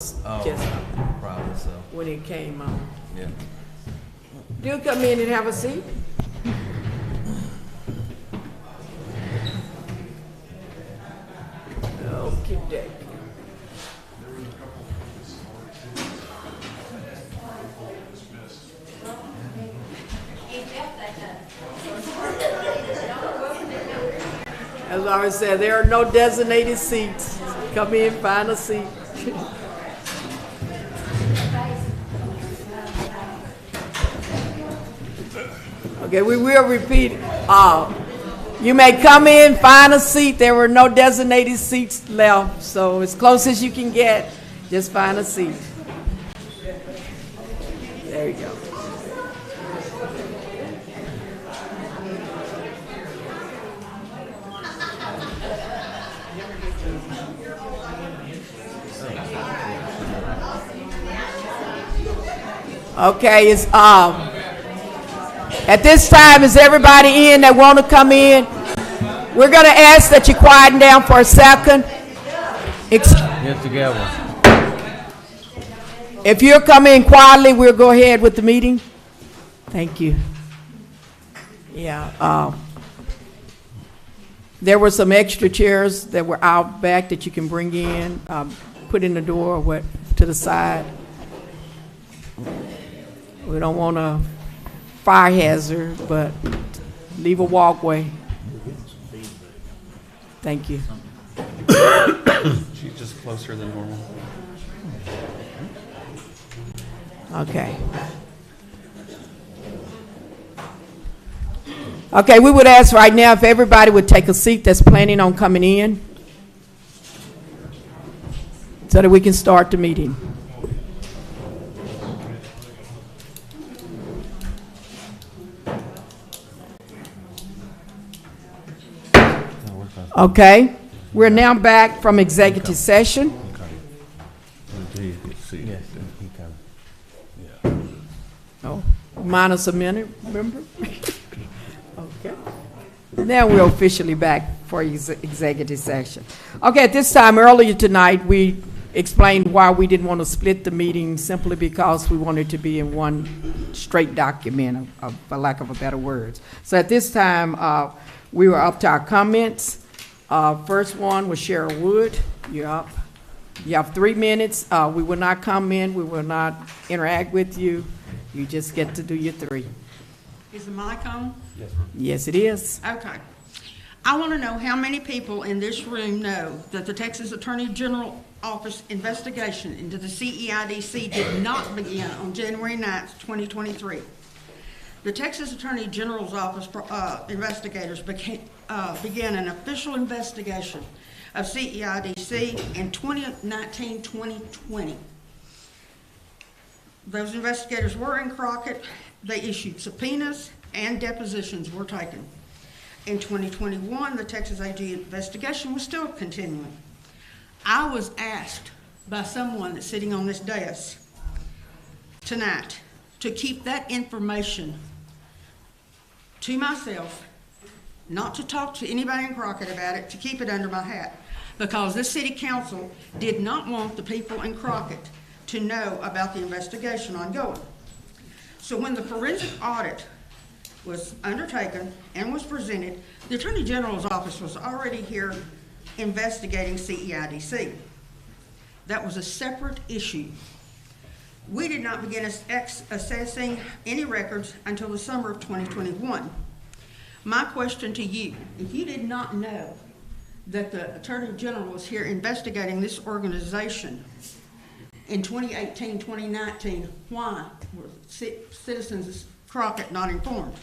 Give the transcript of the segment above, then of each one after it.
Oh, just probably so. when it came on. Yeah. Do come in and have a seat. Okay. As I always said, there are no designated seats. Come in, find a seat. Okay, we will repeat. You may come in, find a seat. There were no designated seats left, so as close as you can get, just find a seat. There you go. Okay, it's at this time, is everybody in that want to come in? We're going to ask that you quieten down for a second. Get together. If you'll come in quietly, we'll go ahead with the meeting. Thank you. Yeah. There were some extra chairs that were out back that you can bring in, put in the door or what, to the side. We don't want a fire hazard, but leave a walkway. Thank you. She's just closer than normal. Okay. Okay, we would ask right now if everybody would take a seat that's planning on coming in so that we can start the meeting. Okay, we're now back from executive session. Yes. Oh, minus a minute, remember? Okay. Now we're officially back for executive session. Okay, at this time, earlier tonight, we explained why we didn't want to split the meeting simply because we wanted to be in one straight document, for lack of a better words. So at this time, we were up to our comments. First one was Cheryl Wood. You're up. You have 3 minutes. We will not comment. We will not interact with you. You just get to do your 3. Is the mic on? Yes. Yes, it is. Okay. I want to know how many people in this room know that the Texas Attorney General Office investigation into the CIDC did not begin on January 9th, 2023. The Texas Attorney General's Office investigators began an official investigation of CIDC in 2019-2020. Those investigators were in Crockett. They issued subpoenas and depositions were taken. In 2021, the Texas AG investigation was still continuing. I was asked by someone that's sitting on this desk tonight to keep that information to myself, not to talk to anybody in Crockett about it, to keep it under my hat, because this city council did not want the people in Crockett to know about the investigation ongoing. So when the forensic audit was undertaken and was presented, the Attorney General's office was already here investigating CIDC. That was a separate issue. We did not begin assessing any records until the summer of 2021. My question to you, if you did not know that the Attorney General was here investigating this organization in 2018, 2019, why were citizens of Crockett not informed?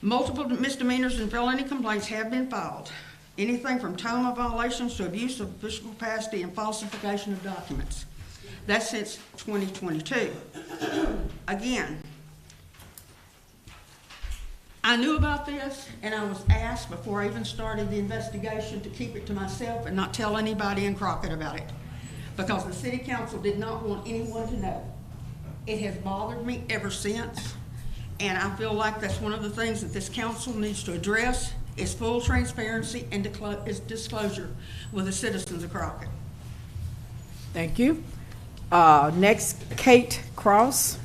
Multiple misdemeanors and felony complaints have been filed. Anything from TOMA violations to abuse of official capacity and falsification of documents. That's since 2022. Again, I knew about this and I was asked before I even started the investigation to keep it to myself and not tell anybody in Crockett about it, because the city council did not want anyone to know. It has bothered me ever since, and I feel like that's one of the things that this council needs to address is full transparency and disclosure with the citizens of Crockett. Thank you. Next, Kate Cross.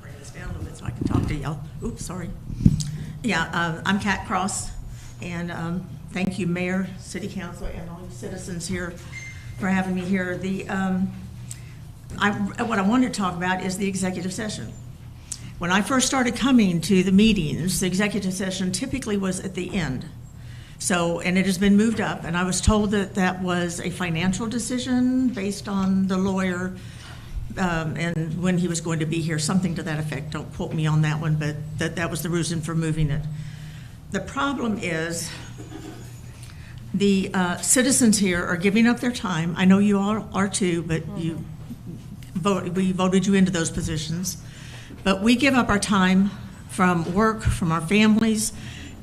Bring this down a little bit so I can talk to y'all. Oops, sorry. Yeah, I'm Kat Cross, and thank you, Mayor, City Council, and all you citizens here for having me here. What I wanted to talk about is the executive session. When I first started coming to the meetings, the executive session typically was at the end. So, and it has been moved up, and I was told that that was a financial decision based on the lawyer and when he was going to be here, something to that effect. Don't quote me on that one, but that was the reason for moving it. The problem is the citizens here are giving up their time. I know you all are too, but we voted you into those positions. But we give up our time from work, from our families.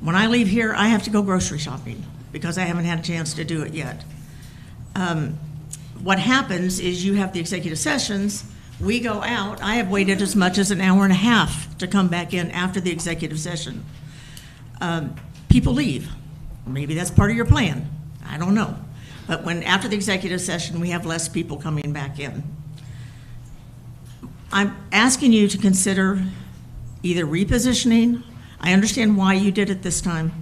When I leave here, I have to go grocery shopping because I haven't had a chance to do it yet. What happens is you have the executive sessions, we go out. I have waited as much as an hour and a half to come back in after the executive session. People leave. Maybe that's part of your plan. I don't know. But after the executive session, we have less people coming back in. I'm asking you to consider either repositioning. I understand why you did it this time.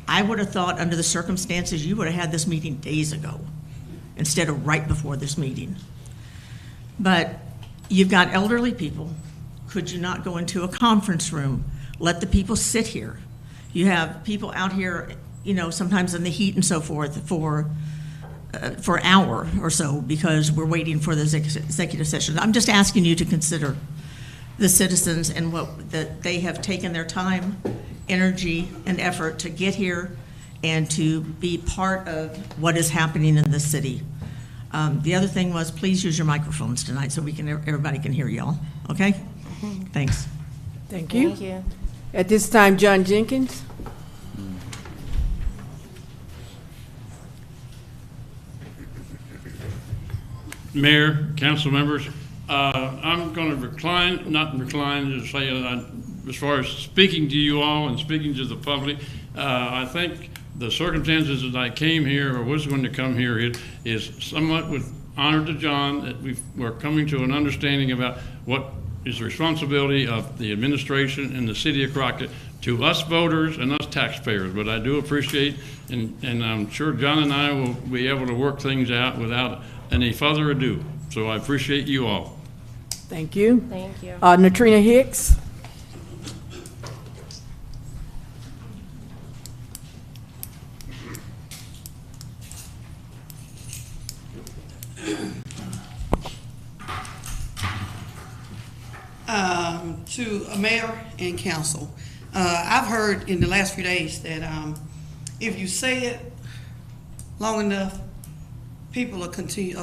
I would have thought under the circumstances, you would have had this meeting days ago instead of right before this meeting. But you've got elderly people. Could you not go into a conference room? Let the people sit here. You have people out here, you know, sometimes in the heat and so forth for an hour or so because we're waiting for the executive session. I'm just asking you to consider the citizens and that they have taken their time, energy, and effort to get here and to be part of what is happening in this city. The other thing was, please use your microphones tonight so everybody can hear y'all. Okay? Thanks. Thank you. Thank you. At this time, John Jenkins. Mayor, council members, I'm going to not recline to say, as far as speaking to you all and speaking to the public, I think the circumstances that I came here or was going to come here is somewhat with honor to John that we're coming to an understanding about what is the responsibility of the administration and the city of Crockett to us voters and us taxpayers. But I do appreciate, and I'm sure John and I will be able to work things out without any further ado. So I appreciate you all. Thank you. Thank you. Natrina Hicks. To a mayor and council. I've heard in the last few days that if you say it long enough, people will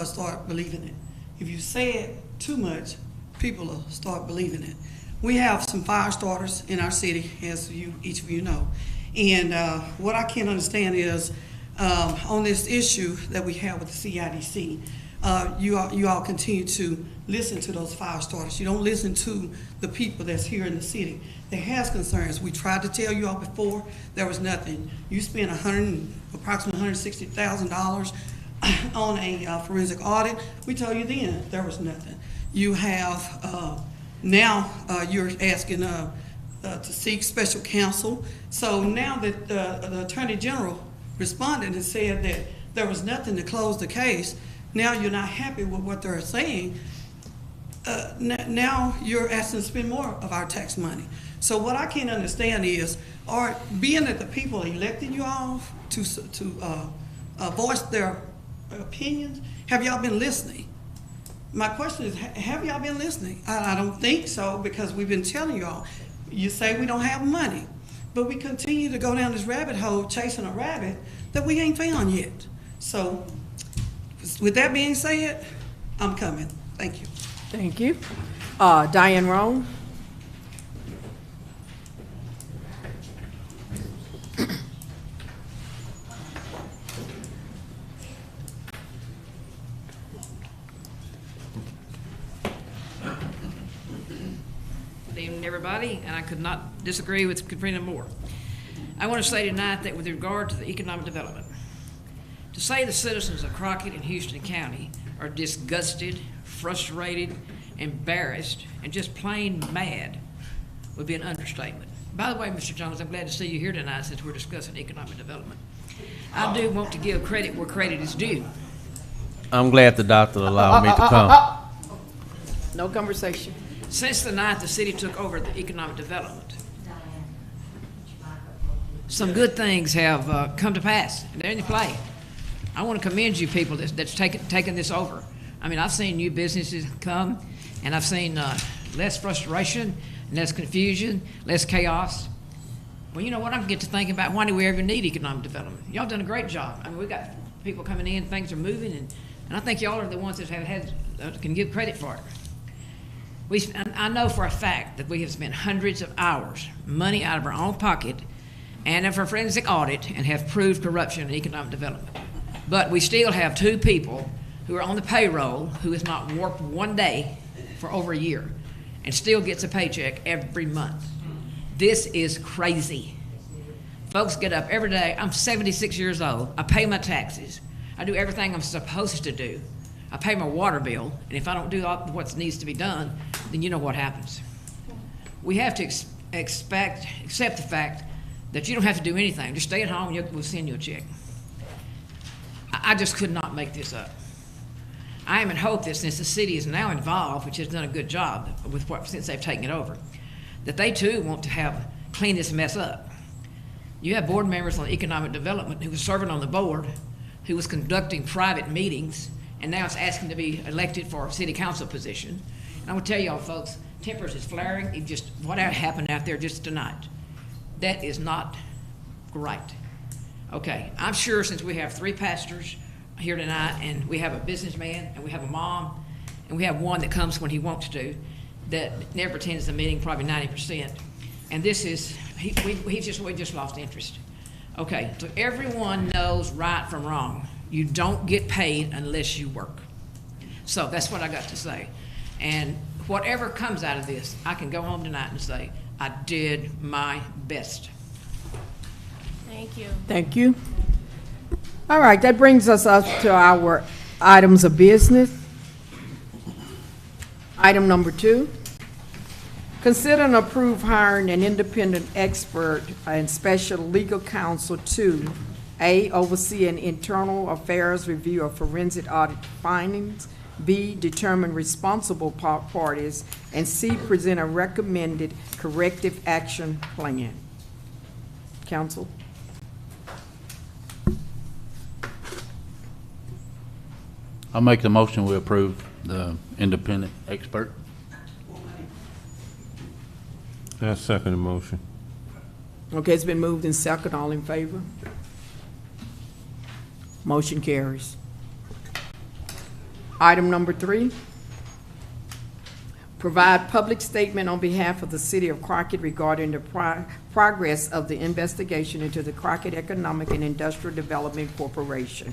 start believing it. If you say it too much, people will start believing it. We have some fire starters in our city, as each of you know. And what I can't understand is on this issue that we have with the CIDC, you all continue to listen to those fire starters. You don't listen to the people that's here in the city that has concerns. We tried to tell you all before, there was nothing. You spent approximately $160,000 on a forensic audit. We told you then there was nothing. You have now you're asking to seek special counsel. So now that the Attorney General responded and said that there was nothing to close the case, now you're not happy with what they're saying. Now you're asking to spend more of our tax money. So what I can't understand is, being that the people elected you all to voice their opinions, have y'all been listening? My question is, have y'all been listening? I don't think so, because we've been telling you all. You say we don't have money, but we continue to go down this rabbit hole chasing a rabbit that we ain't found yet. So with that being said, I'm coming. Thank you. Thank you. Diane Roan. Good evening, everybody, and I could not disagree with Katrina more. I want to say tonight that with regard to the economic development, to say the citizens of Crockett and Houston County are disgusted, frustrated, embarrassed, and just plain mad would be an understatement. By the way, Mr. Jones, I'm glad to see you here tonight since we're discussing economic development. I do want to give credit where credit is due. I'm glad the doctor allowed me to come. No conversation. Since the night the city took over the economic development, some good things have come to pass. They're in play. I want to commend you people that's taken this over. I mean, I've seen new businesses come, and I've seen less frustration, less confusion, less chaos. Well, you know what? I'm getting to thinking about why do we ever need economic development? Y'all done a great job. I mean, we got people coming in, things are moving, and I think y'all are the ones that have had can give credit for it. I know for a fact that we have spent hundreds of hours, money out of our own pocket, and of our forensic audit, and have proved corruption in economic development. But we still have 2 people who are on the payroll who has not worked one day for over a year and still gets a paycheck every month. This is crazy. Folks get up every day. I'm 76 years old. I pay my taxes. I do everything I'm supposed to do. I pay my water bill, and if I don't do all what needs to be done, then you know what happens. We have to accept the fact that you don't have to do anything. Just stay at home and we'll send you a check. I just could not make this up. I am in hope that since the city is now involved, which has done a good job with since they've taken it over, that they too want to clean this mess up. You have board members on economic development who was serving on the board, who was conducting private meetings, and now it's asking to be elected for a city council position. And I will tell y'all folks, tempers is flaring. It just, what happened out there just tonight, that is not right. Okay, I'm sure since we have 3 pastors here tonight, and we have a businessman, and we have a mom, and we have one that comes when he wants to, that never attends the meeting, probably 90%. And this is, we just lost interest. Okay, so everyone knows right from wrong. You don't get paid unless you work. So that's what I got to say. And whatever comes out of this, I can go home tonight and say, I did my best. Thank you. Thank you. All right, that brings us up to our items of business. Item number 2. Consider and approve hiring an independent expert and special legal counsel to A, oversee an internal affairs review of forensic audit findings, B, determine responsible parties, and C, present a recommended corrective action plan. Counsel? I'll make the motion we approve the independent expert. I second the motion. Okay, it's been moved and second. All in favor? Motion carries. Item number 3. Provide public statement on behalf of the City of Crockett regarding the progress of the investigation into the Crockett Economic and Industrial Development Corporation.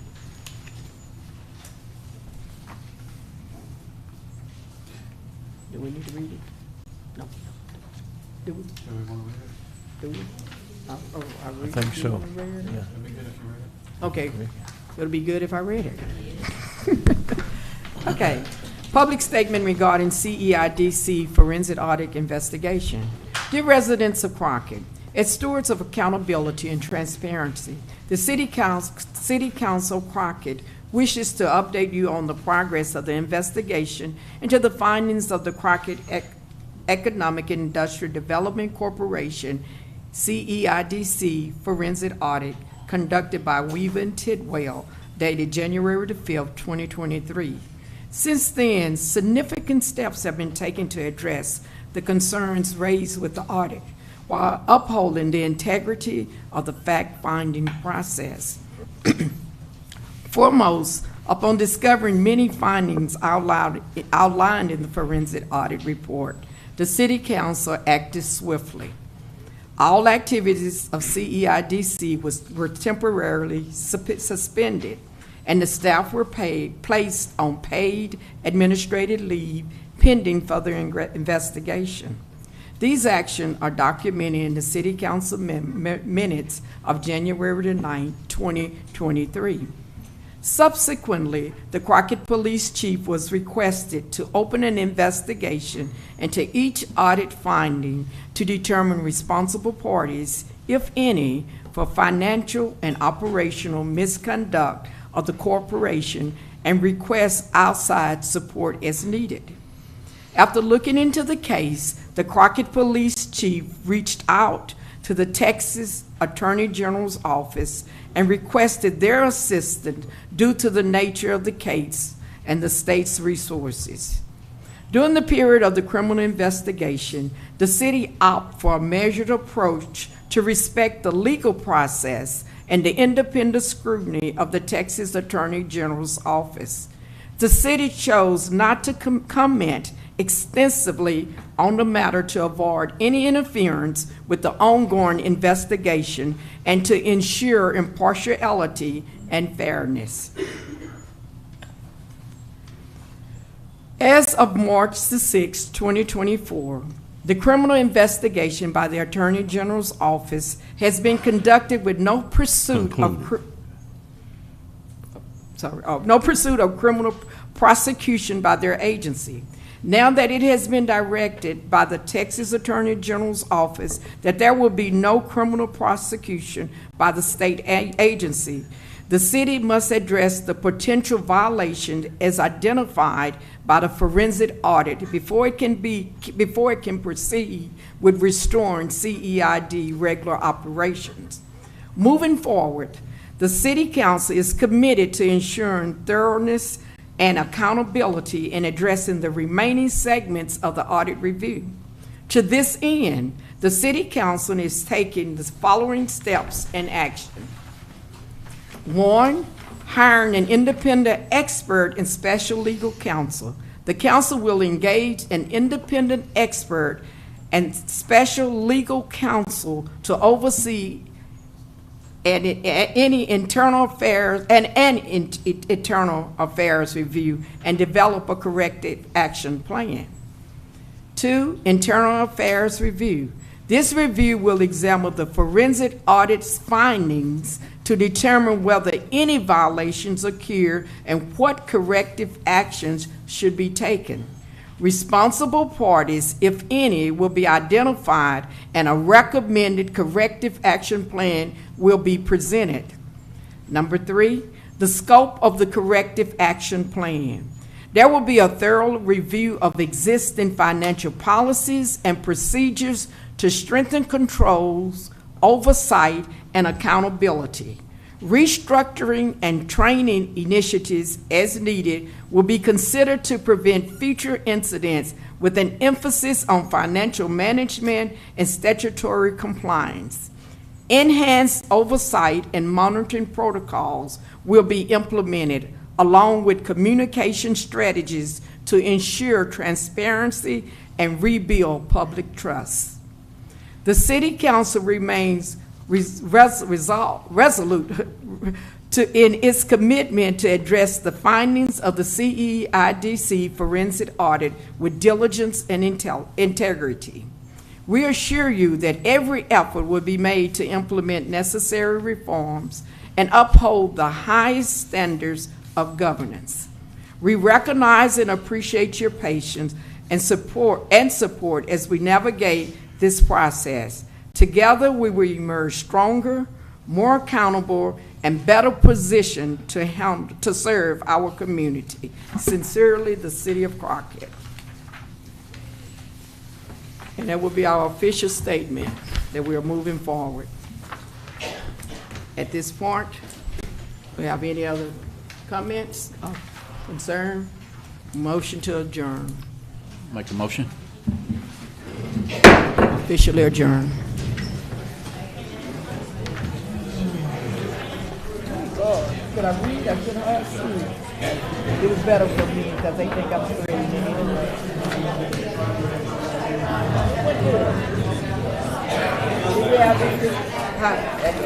Do we need to read it? No. Do we? Do we want to read it? Do we? I think so. It'd be good if you read it. Okay, it'll be good if I read it. Okay, public statement regarding CIDC forensic audit investigation. Dear residents of Crockett, as stewards of accountability and transparency, the City Council Crockett wishes to update you on the progress of the investigation into the findings of the Crockett Economic and Industrial Development Corporation, CIDC forensic audit conducted by Weaver and Tidwell, dated January the 5th, 2023. Since then, significant steps have been taken to address the concerns raised with the audit, while upholding the integrity of the fact-finding process. Foremost, upon discovering many findings outlined in the forensic audit report, the City Council acted swiftly. All activities of CIDC were temporarily suspended, and the staff were placed on paid administrative leave pending further investigation. These actions are documented in the City Council minutes of January the 9th, 2023. Subsequently, the Crockett Police Chief was requested to open an investigation into each audit finding to determine responsible parties, if any, for financial and operational misconduct of the corporation and request outside support as needed. After looking into the case, the Crockett Police Chief reached out to the Texas Attorney General's office and requested their assistance due to the nature of the case and the state's resources. During the period of the criminal investigation, the city opted for a measured approach to respect the legal process and the independent scrutiny of the Texas Attorney General's office. The city chose not to comment extensively on the matter to avoid any interference with the ongoing investigation and to ensure impartiality and fairness. As of March the 6th, 2024, the criminal investigation by the Attorney General's office has been conducted with no pursuit of criminal prosecution by their agency. Now that it has been directed by the Texas Attorney General's office that there will be no criminal prosecution by the state agency, the city must address the potential violation as identified by the forensic audit before it can proceed with restoring CEID regular operations. Moving forward, the City Council is committed to ensuring thoroughness and accountability in addressing the remaining segments of the audit review. To this end, the City Council is taking the following steps in action. 1, hiring an independent expert and special legal counsel. The council will engage an independent expert and special legal counsel to oversee any internal affairs internal affairs review and develop a corrective action plan. 2, internal affairs review. This review will examine the forensic audit's findings to determine whether any violations occur and what corrective actions should be taken. Responsible parties, if any, will be identified and a recommended corrective action plan will be presented. Number 3, the scope of the corrective action plan. There will be a thorough review of existing financial policies and procedures to strengthen controls, oversight, and accountability. Restructuring and training initiatives as needed will be considered to prevent future incidents with an emphasis on financial management and statutory compliance. Enhanced oversight and monitoring protocols will be implemented along with communication strategies to ensure transparency and rebuild public trust. The City Council remains resolute in its commitment to address the findings of the CIDC forensic audit with diligence and integrity. We assure you that every effort will be made to implement necessary reforms and uphold the highest standards of governance. We recognize and appreciate your patience and support as we navigate this process. Together, we will emerge stronger, more accountable, and better positioned to serve our community. Sincerely, the City of Crockett. And that will be our official statement that we are moving forward. At this point, we have any other comments or concern? Motion to adjourn. Make a motion. Officially adjourned. Could I read? I could have seen. It was better for me because they think I'm straight anyway. Yeah,